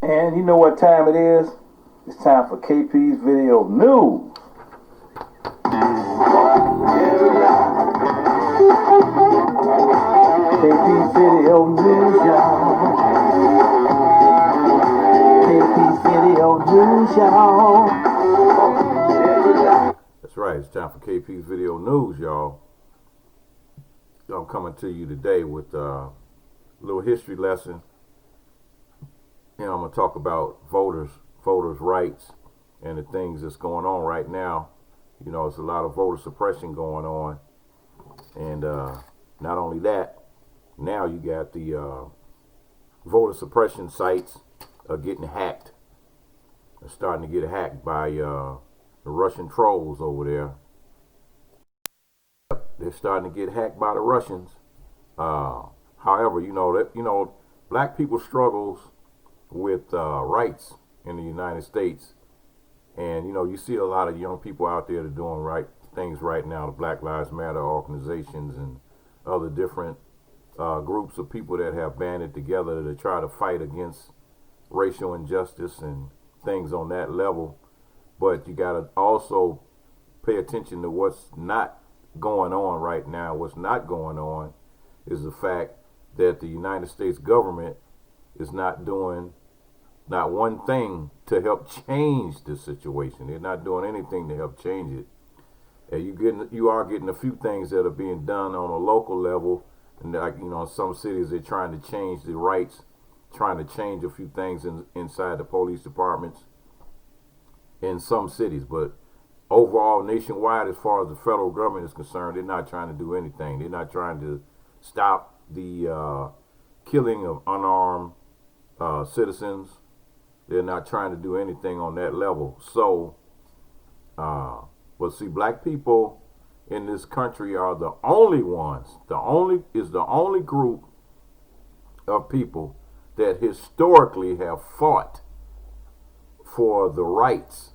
And you know what time it is? It's time for KP's Video News. KP's Video News, y'all. KP's Video News, y'all. That's right, it's time for KP's Video News, y'all. I'm coming to you today with a little history lesson. I'm going to talk about voters' rights and the things that's going on right now. It's a lot of voter suppression going on. And not only that, now you got the voter suppression sites are getting hacked. They're starting to get hacked by the Russian trolls over there. They're starting to get hacked by the Russians. However, black people struggles with rights in the United States, and you see a lot of young people out there that are doing right things right now. The Black Lives Matter organizations and other different groups of people that have banded together to try to fight against racial injustice and things on that level. But you got to also pay attention to what's not going on right now. What's not going on is the fact that the United States government is not doing not one thing to help change the situation. They're not doing anything to help change it. And you are getting a few things that are being done on a local level, and in some cities they're trying to change the rights, trying to change a few things inside the police departments in some cities. But overall, nationwide, as far as the federal government is concerned, they're not trying to do anything. They're not trying to stop the killing of unarmed citizens. They're not trying to do anything on that level. So, but see, black people in this country are the only ones, the only group of people that historically have fought for the rights,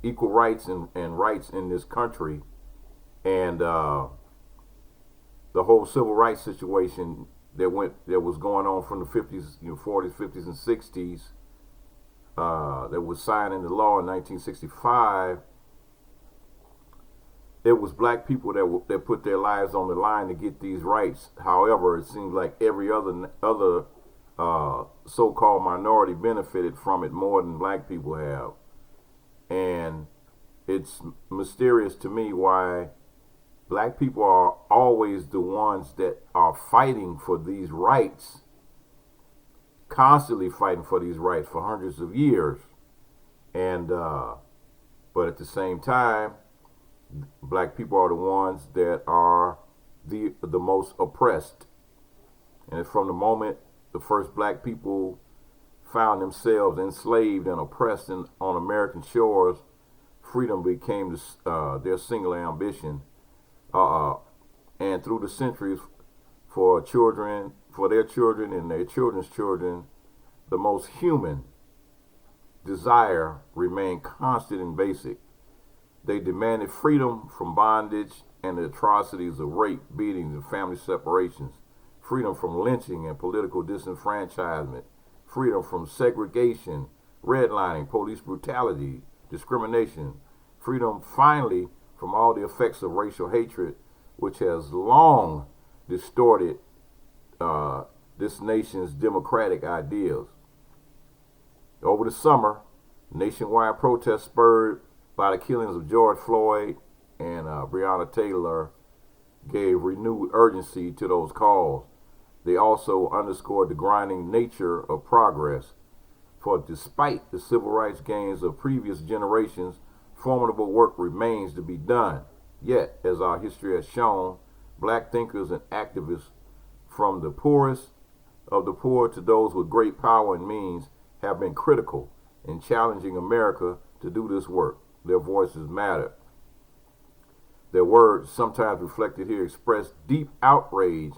equal rights and rights in this country. And the whole civil rights situation that was going on from the 50s, 40s, 50s, and 60s, that was signed into law in 1965. It was black people that put their lives on the line to get these rights. However, it seems like every other so-called minority benefited from it more than black people have. And it's mysterious to me why black people are always the ones that are fighting for these rights, constantly fighting for these rights for hundreds of years. And but at the same time, black people are the ones that are the most oppressed. And from the moment the first black people found themselves enslaved and oppressed on American shores, freedom became their single ambition. And through the centuries, for their children and their children's children, the most human desire remained constant and basic. They demanded freedom from bondage and the atrocities of rape, beatings, and family separations, freedom from lynching and political disenfranchisement, freedom from segregation, redlining, police brutality, discrimination, freedom finally from all the effects of racial hatred, which has long distorted this nation's democratic ideals. Over the summer, nationwide protests spurred by the killings of George Floyd and Breonna Taylor gave renewed urgency to those calls. They also underscored the grinding nature of progress. For despite the civil rights gains of previous generations, formidable work remains to be done. Yet, as our history has shown, black thinkers and activists, from the poorest of the poor to those with great power and means, have been critical in challenging America to do this work. Their voices matter. Their words, sometimes reflected here, express deep outrage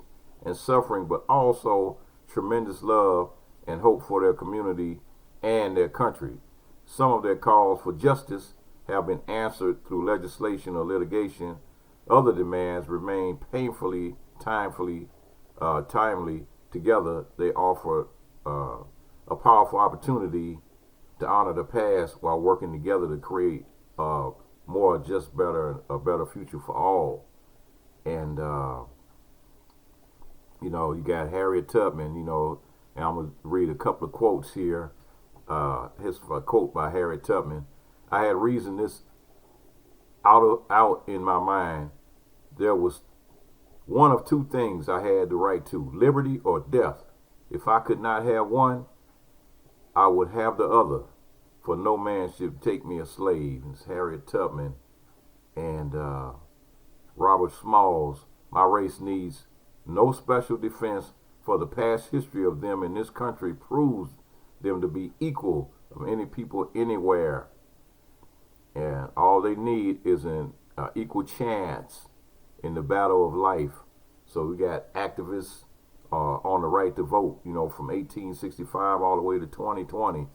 and suffering, but also tremendous love and hope for their community and their country. Some of their calls for justice have been answered through legislation or litigation. Other demands remain painfully timely. Together, they offer a powerful opportunity to honor the past while working together to create more just a better future for all. And you got Harriet Tubman, and I'm gonna read a couple of quotes here. Here's a quote by Harriet Tubman. I had reasoned this out in my mind. There was one of two things I had the right to: liberty or death. If I could not have one, I would have the other, for no man should take me a slave. It's Harriet Tubman. And Robert Smalls. My race needs no special defense, for the past history of them in this country proves them to be equal of any people anywhere. And all they need is an equal chance in the battle of life. So we got activists on the right to vote, from 1865 all the way to 2020. In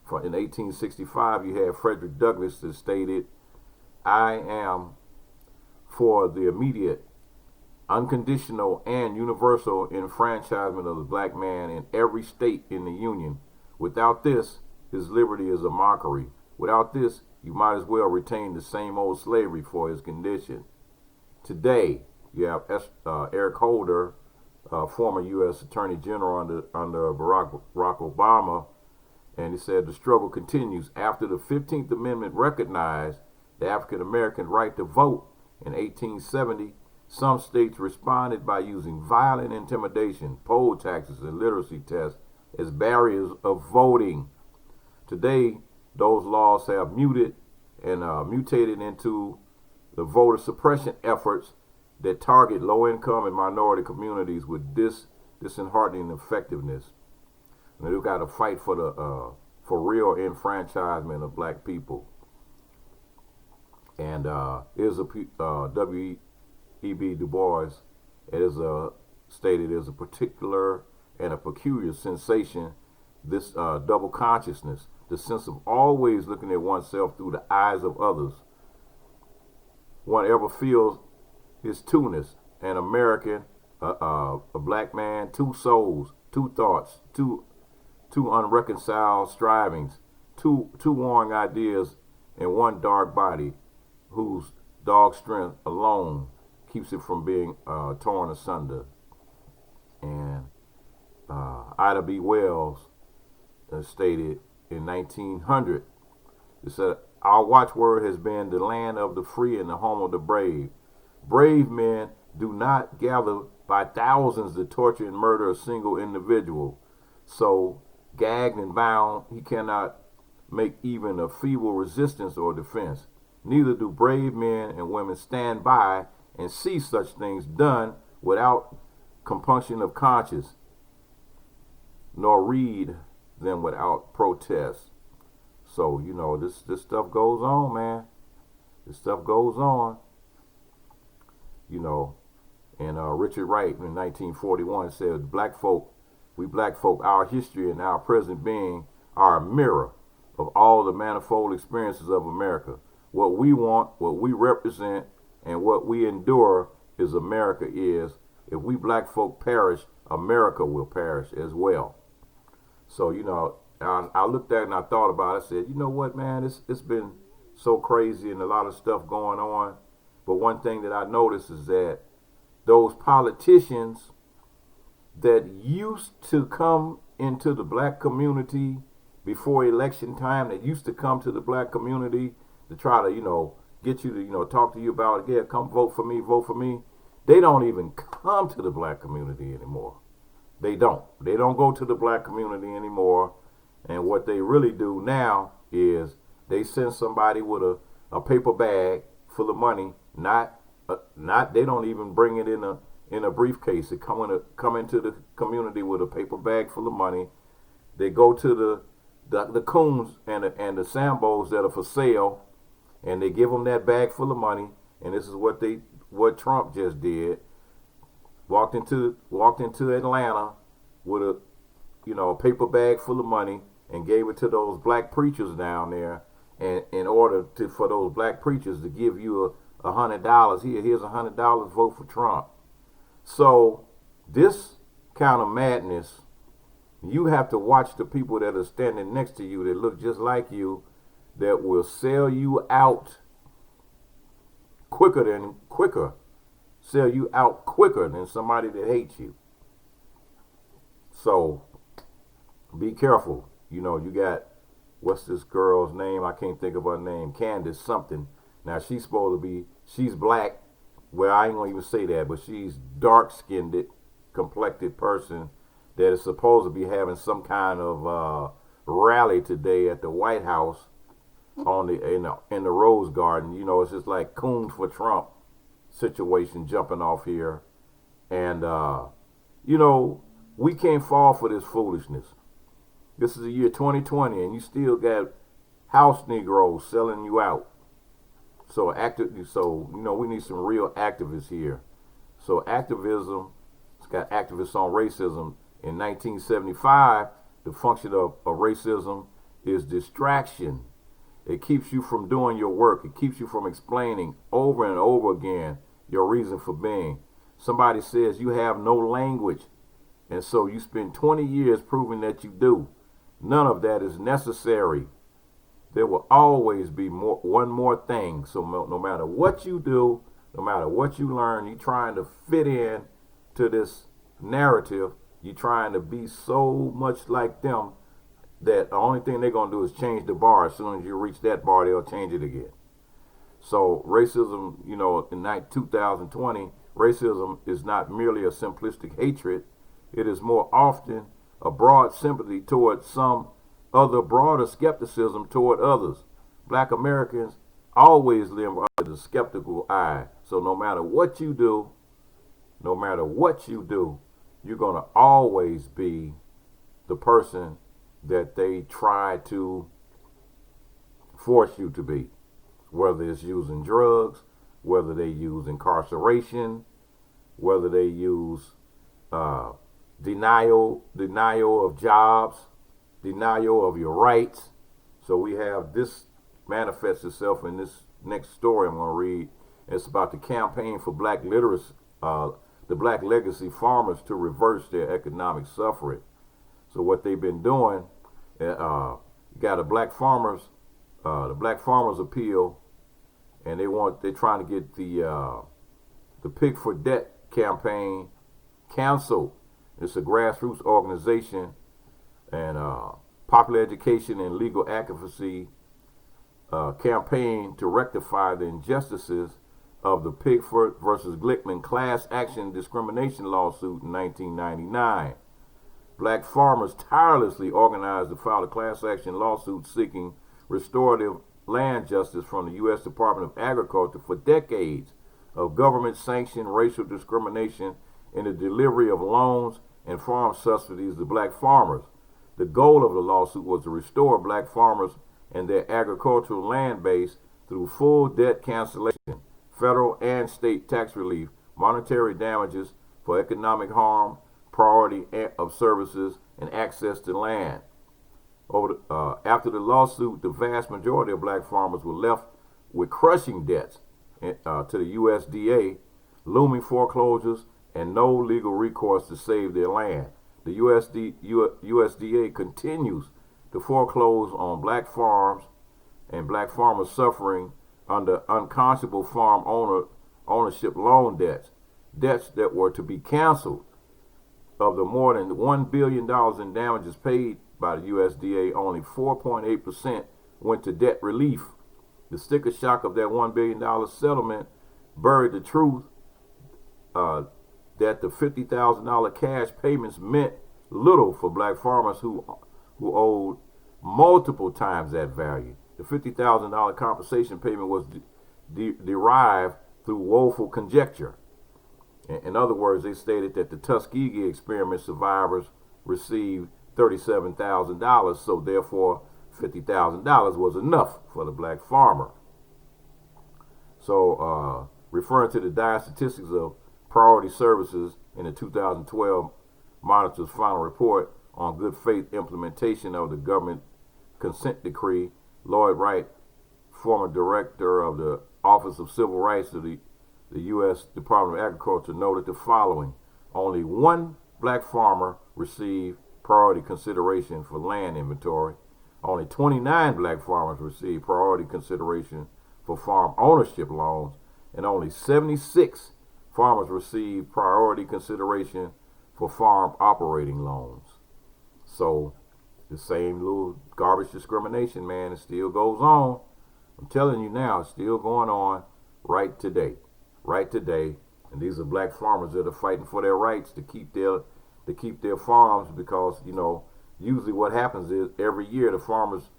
1865, you had Frederick Douglass that stated, I am for the immediate, unconditional, and universal enfranchisement of the black man in every state in the Union. Without this, his liberty is a mockery. Without this, you might as well retain the same old slavery for his condition. Today, you have Eric Holder, former U.S. Attorney General under Barack Obama, and he said the struggle continues. After the 15th Amendment recognized the African American right to vote in 1870, some states responded by using violent intimidation, poll taxes, and literacy tests as barriers of voting. Today, those laws have mutated into the voter suppression efforts that target low-income and minority communities with disheartening effectiveness. And we've got to fight for real enfranchisement of black people. And W.E.B. Du Bois, it is stated as a particular and a peculiar sensation, this double consciousness, the sense of always looking at oneself through the eyes of others. One ever feels his two-ness, an American, a black man, two souls, two thoughts, two unreconciled strivings, two warring ideas, and one dark body whose dog strength alone keeps it from being torn asunder. And Ida B. Wells stated in 1900, it said, our watchword has been the land of the free and the home of the brave. Brave men do not gather by thousands to torture and murder a single individual. So, gagged and bound, he cannot make even a feeble resistance or defense. Neither do brave men and women stand by and see such things done without compunction of conscience, nor read them without protest. So, this stuff goes on, man. This stuff goes on. And Richard Wright in 1941 said, we black folk, our history and our present being are a mirror of all the manifold experiences of America. What we want, what we represent, and what we endure is America is. If we black folk perish, America will perish as well. So, I looked at it and I thought about it. I said, you know what, man, it's been so crazy and a lot of stuff going on. But one thing that I noticed is that those politicians that used to come into the black community before election time, that used to come to the black community to try to, get you to, talk to you about, yeah, come vote for me. They don't even come to the black community anymore. They don't go to the black community anymore. And what they really do now is they send somebody with a paper bag full of money. They don't even bring it in a briefcase. They come into the community with a paper bag full of money. They go to the coons and the Sambos that are for sale, and they give them that bag full of money. And this is what Trump just did. Walked into Atlanta with a paper bag full of money and gave it to those black preachers down there, and in order for those black preachers to give you $100, here's $100, vote for Trump. So this kind of madness You have to watch the people that are standing next to you that look just like you, that will sell you out sell you out quicker than somebody that hates you. So be careful. You know, you got, what's this girl's name? I can't think of her name. Candace something. Now she's supposed to be, she's black. Well, I ain't gonna even say that, but she's dark-skinned, complected person that is supposed to be having some kind of rally today at the White House on in the Rose Garden. You know, it's just like coon for Trump situation jumping off here, and you know, we can't fall for this foolishness. This is the year 2020, and you still got house Negroes selling you out. So you know, we need some real activists here. So activism, it's got activists on racism. In 1975, the function of racism is distraction. It keeps you from doing your work. It keeps you from explaining over and over again your reason for being. Somebody says you have no language, and so you spend 20 years proving that you do. None of that is necessary. There will always be one more thing. So no matter what you do, no matter what you learn, you're trying to fit in to this narrative. You're trying to be so much like them that the only thing they're going to do is change the bar. As soon as you reach that bar, they'll change it again. So racism, you know, in 2020, racism is not merely a simplistic hatred. It is more often a broad sympathy toward some other, broader skepticism toward others. Black Americans always live under the skeptical eye. So no matter what you do, you're going to always be the person that they try to force you to be. Whether it's using drugs, whether they use incarceration, whether they use denial of jobs, denial of your rights. So we have this manifests itself in this next story I'm going to read. It's about the campaign for black literacy, the black legacy farmers to reverse their economic suffering. So what they've been doing, you got the black farmers appeal, and they're trying to get the Pig for Debt campaign canceled. It's a grassroots organization, and popular education and legal advocacy campaign to rectify the injustices of the Pigford versus Glickman class action discrimination lawsuit in 1999. Black farmers tirelessly organized to file a class action lawsuit seeking restorative land justice from the U.S. Department of Agriculture for decades of government-sanctioned racial discrimination in the delivery of loans and farm subsidies to black farmers. The goal of the lawsuit was to restore black farmers and their agricultural land base through full debt cancellation, federal and state tax relief, monetary damages for economic harm, priority of services, and access to land. After the lawsuit, the vast majority of black farmers were left with crushing debts to the USDA, looming foreclosures, and no legal recourse to save their land. The USDA continues to foreclose on black farms and black farmers suffering under unconscionable farm ownership loan debts that were to be canceled. Of the more than $1 billion in damages paid by the USDA, only 4.8% went to debt relief. The sticker shock of that $1 billion settlement buried the truth that the $50,000 cash payments meant little for black farmers who owed multiple times that value. The $50,000 compensation payment was derived through woeful conjecture. In other words, they stated that the Tuskegee experiment survivors received $37,000, so therefore $50,000 was enough for the black farmer. So, referring to the dire statistics of priority services in the 2012 Monitor's final report on good faith implementation of the government consent decree, Lloyd Wright, former director of the Office of Civil Rights of the U.S. Department of Agriculture, noted the following: only one black farmer received priority consideration for land inventory. Only 29 black farmers received priority consideration for farm ownership loans, and only 76 farmers received priority consideration for farm operating loans. So the same little garbage discrimination, man, it still goes on. I'm telling you now, it's still going on right today. Right today. And these are black farmers that are fighting for their rights to keep their farms, because, you know, usually what happens is every year the farmers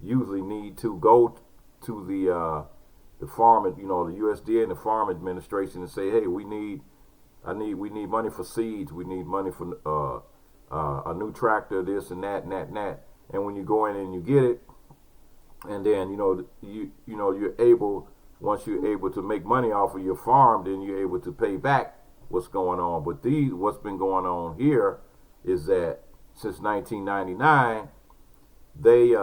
usually need to go to the farm, you know, the USDA and the Farm Administration, and say, hey, we need money for seeds, we need money for a new tractor, this and that and that and that. And when you go in and you get it, and then you're able, once you're able to make money off of your farm, then you're able to pay back what's going on. But what's been going on here is that since 1999, they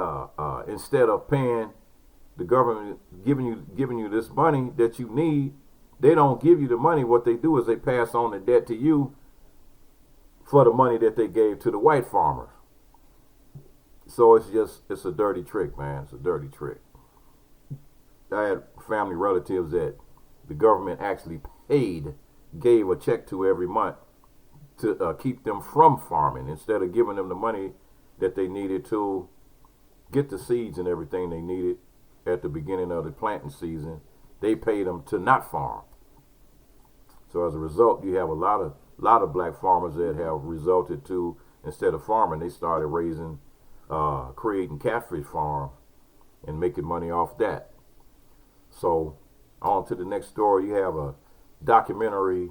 instead of paying the government, giving you this money that you need, they don't give you the money. What they do is they pass on the debt to you for the money that they gave to the white farmers. So it's a dirty trick, man. It's a dirty trick. I had family relatives that the government actually gave a check to every month to keep them from farming, instead of giving them the money that they needed to get the seeds and everything they needed at the beginning of the planting season. They paid them to not farm. So as a result, you have a lot of black farmers that have resulted to, instead of farming, they started creating catfish farms and making money off that. So on to the next story. You have a documentary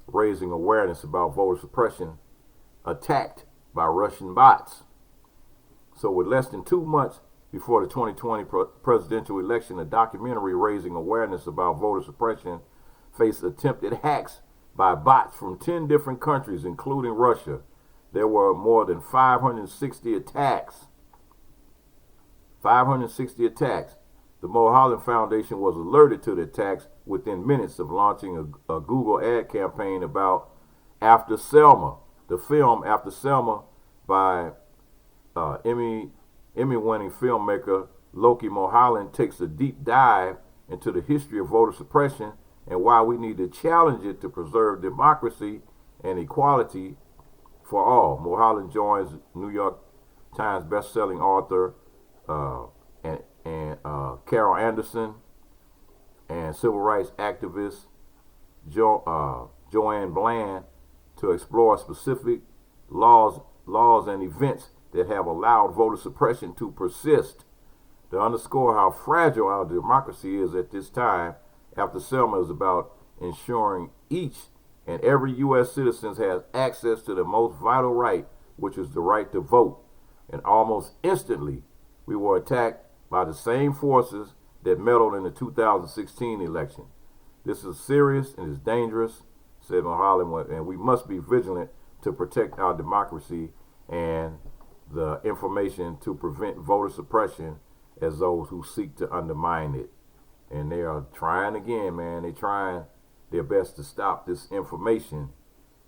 raising awareness about voter suppression attacked by Russian bots. So with less than 2 months before the 2020 presidential election, a documentary raising awareness about voter suppression faced attempted hacks by bots from 10 different countries, including Russia. There were more than 560 attacks. 560 attacks. The Mulholland Foundation was alerted to the attacks within minutes of launching a Google ad campaign about After Selma, the film After Selma by Emmy-winning filmmaker Loki Mulholland takes a deep dive into the history of voter suppression and why we need to challenge it to preserve democracy and equality for all. Mulholland joins New York Times best-selling author Carol Anderson and civil rights activist Joanne Bland to explore specific laws and events that have allowed voter suppression to persist. To underscore how fragile our democracy is at this time, After Selma is about ensuring each and every U.S. citizen has access to the most vital right, which is the right to vote. And almost instantly, we were attacked by the same forces that meddled in the 2016 election. This is serious and is dangerous, said Mulholland, and we must be vigilant to protect our democracy and the information to prevent voter suppression as those who seek to undermine it. And they are trying again, man. They're trying their best to stop this information.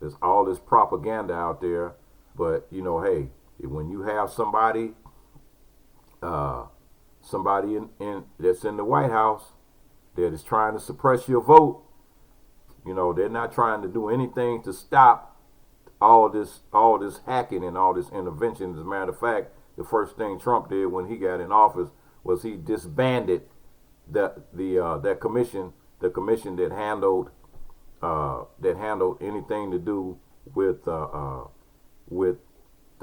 There's all this propaganda out there, but you know, hey, when you have somebody in that's in the White House that is trying to suppress your vote, you know, they're not trying to do anything to stop all this hacking and all this intervention. As a matter of fact, the first thing Trump did when he got in office was he disbanded that commission, the commission that handled anything to do with the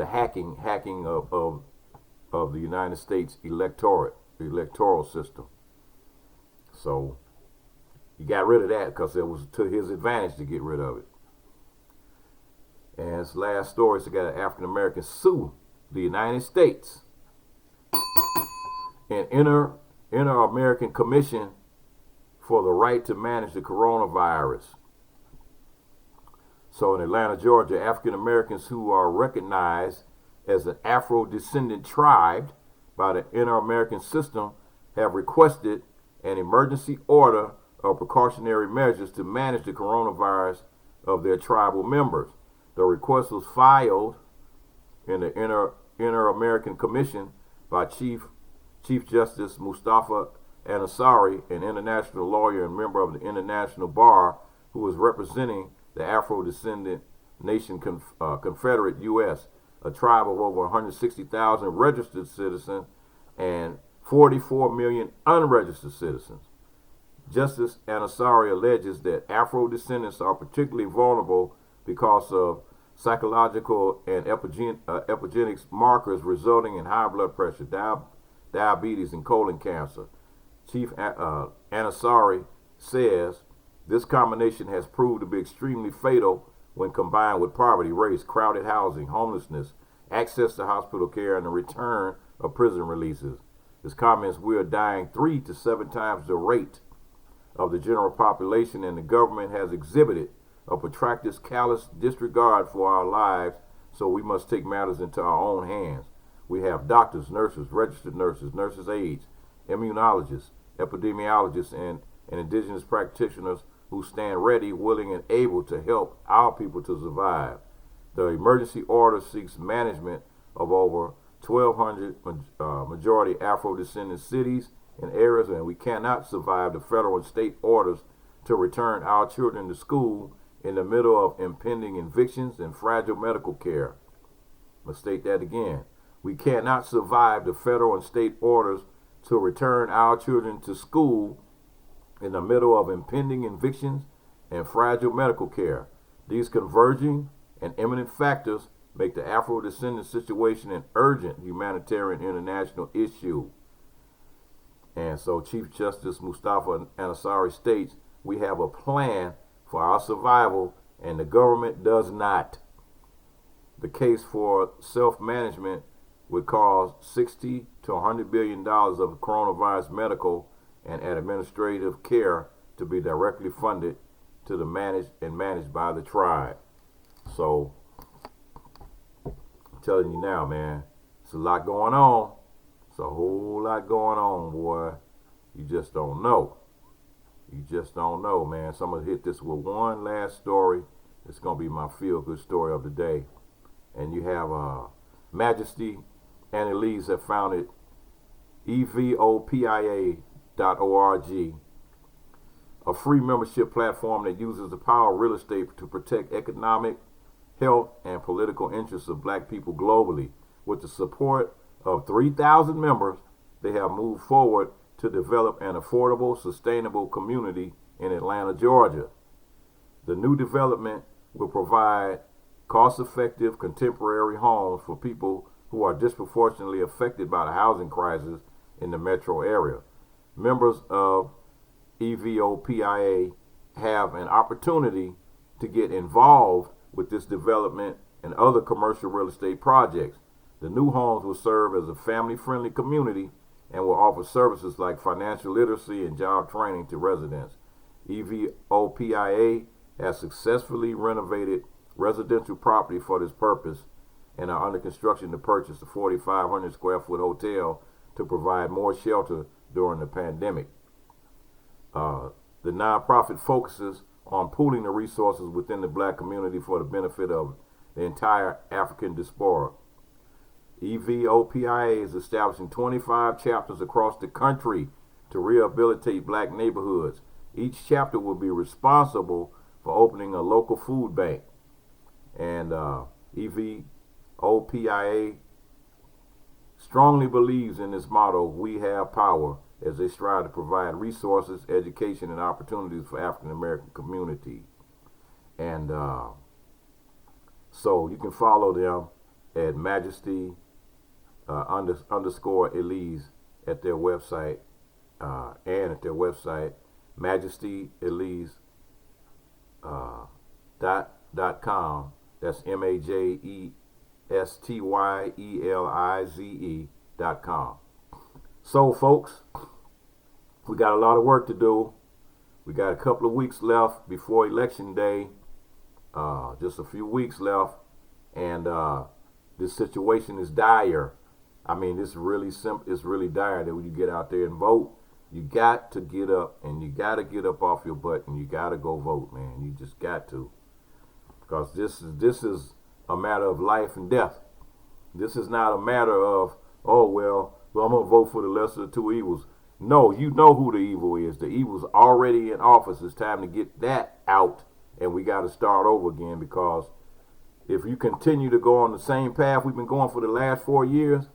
hacking of the United States electoral system. So he got rid of that because it was to his advantage to get rid of it. And his last story is, got an African American sue the United States, an Inter-American Commission for the right to manage the coronavirus. So in Atlanta, Georgia, African Americans who are recognized as an Afro-descendant tribe by the Inter-American system have requested an emergency order of precautionary measures to manage the coronavirus of their tribal members. The request was filed in the Inter-American Commission by Chief Justice Mustafa Ansari, an international lawyer and member of the International Bar, who is representing the Afro-descendant nation Confederate U.S., a tribe of over 160,000 registered citizens and 44 million unregistered citizens. Justice Ansari alleges that Afro-descendants are particularly vulnerable because of psychological and epigenetics markers resulting in high blood pressure, diabetes, and colon cancer. Chief Ansari says this combination has proved to be extremely fatal when combined with poverty, race, crowded housing, homelessness, access to hospital care, and the return of prison releases. His comments, we are dying 3 to 7 times the rate of the general population, and the government has exhibited a protracted callous disregard for our lives, so we must take matters into our own hands. We have doctors, nurses, registered nurses aides, immunologists, epidemiologists, and indigenous practitioners who stand ready, willing, and able to help our people to survive. The emergency order seeks management of over 1,200 majority Afro-descendant cities and areas, and we cannot survive the federal and state orders to return our children to school in the middle of impending evictions and fragile medical care. Let's state that again. We cannot survive the federal and state orders to return our children to school in the middle of impending evictions and fragile medical care. These converging and imminent factors make the Afro-descendant situation an urgent humanitarian international issue. And so Chief Justice Mustafa Ansari states, we have a plan for our survival and the government does not. The case for self-management would cause $60 to $100 billion of coronavirus medical and administrative care to be directly funded to the managed by the tribe. So I'm telling you now, man, it's a lot going on. It's a whole lot going on, boy. You just don't know. You just don't know, man. So I'm going to hit this with one last story. It's going to be my feel-good story of the day. And you have Majesty and Elise have founded evopia.org, a free membership platform that uses the power of real estate to protect economic, health, and political interests of black people globally. With the support of 3,000 members, they have moved forward to develop an affordable, sustainable community in Atlanta, Georgia. The new development will provide cost-effective, contemporary homes for people who are disproportionately affected by the housing crisis in the metro area. Members of EVOPIA have an opportunity to get involved with this development and other commercial real estate projects. The new homes will serve as a family-friendly community and will offer services like financial literacy and job training to residents. EVOPIA has successfully renovated residential property for this purpose and are under construction to purchase a 4,500 square foot hotel to provide more shelter during the pandemic. The nonprofit focuses on pooling the resources within the black community for the benefit of the entire African diaspora. EVOPIA is establishing 25 chapters across the country to rehabilitate black neighborhoods. Each chapter will be responsible for opening a local food bank. And EVOPIA strongly believes in this motto, we have power, as they strive to provide resources, education, and opportunities for African American community. And so you can follow them at Majesty _ Elise at their website and at their website majestyelise.com. That's MAJESTYELIZE.com. So folks, we got a lot of work to do. We got a couple of weeks left before election day, just a few weeks left, and this situation is dire. I mean, it's really simple. It's really dire that when you get out there and vote, you got to get up, and you got to get up off your butt, and you got to go vote, man. You just got to, because this is a matter of life and death. This is not a matter of, oh, well, I'm going to vote for the lesser of two evils. No, you know who the evil is. The evil's already in office. It's time to get that out, and we got to start over again, because if you continue to go on the same path we've been going for the last 4 years,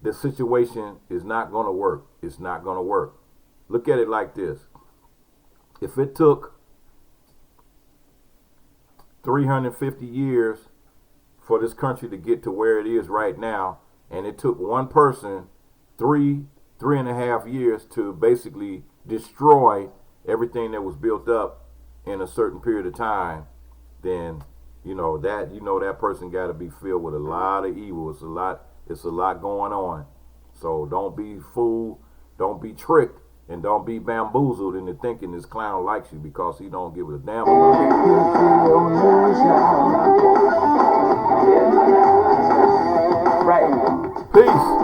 the situation is not going to work. It's not going to work. Look at it like this. If it took 350 years for this country to get to where it is right now, and it took one person 3.5 years to basically destroy everything that was built up in a certain period of time, then that person got to be filled with a lot of evil. It's a lot going on. So don't be fooled, don't be tricked, and don't be bamboozled into thinking this clown likes you, because he don't give a damn about it. Right. Peace.